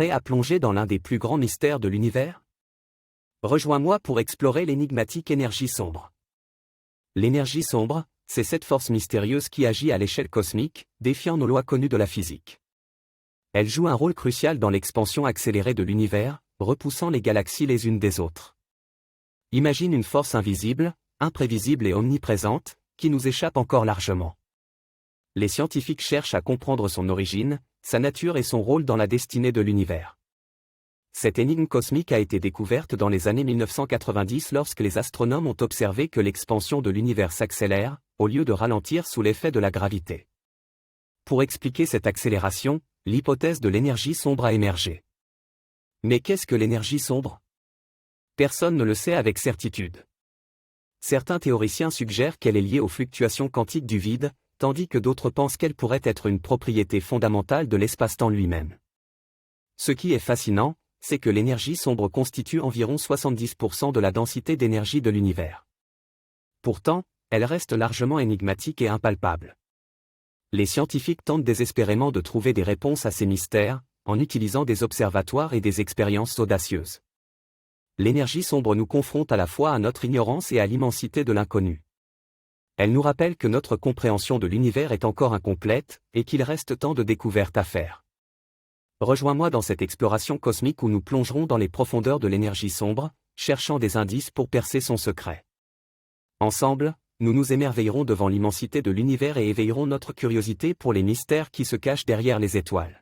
Prêt à plonger dans l'un des plus grands mystères de l'univers? Rejoins-moi pour explorer l'énigmatique énergie sombre. L'énergie sombre, c'est cette force mystérieuse qui agit à l'échelle cosmique, défiant nos lois connues de la physique. Elle joue un rôle crucial dans l'expansion accélérée de l'univers, repoussant les galaxies les unes des autres. Imagine une force invisible, imprévisible et omniprésente, qui nous échappe encore largement. Les scientifiques cherchent à comprendre son origine, sa nature et son rôle dans la destinée de l'univers. Cette énigme cosmique a été découverte dans les années 1990 lorsque les astronomes ont observé que l'expansion de l'univers s'accélère, au lieu de ralentir sous l'effet de la gravité. Pour expliquer cette accélération, l'hypothèse de l'énergie sombre a émergé. Mais qu'est-ce que l'énergie sombre? Personne ne le sait avec certitude. Certains théoriciens suggèrent qu'elle est liée aux fluctuations quantiques du vide, tandis que d'autres pensent qu'elle pourrait être une propriété fondamentale de l'espace-temps lui-même. Ce qui est fascinant, c'est que l'énergie sombre constitue environ 70% de la densité d'énergie de l'univers. Pourtant, elle reste largement énigmatique et impalpable. Les scientifiques tentent désespérément de trouver des réponses à ces mystères, en utilisant des observatoires et des expériences audacieuses. L'énergie sombre nous confronte à la fois à notre ignorance et à l'immensité de l'inconnu. Elle nous rappelle que notre compréhension de l'univers est encore incomplète, et qu'il reste tant de découvertes à faire. Rejoins-moi dans cette exploration cosmique où nous plongerons dans les profondeurs de l'énergie sombre, cherchant des indices pour percer son secret. Ensemble, nous nous émerveillerons devant l'immensité de l'univers et éveillerons notre curiosité pour les mystères qui se cachent derrière les étoiles.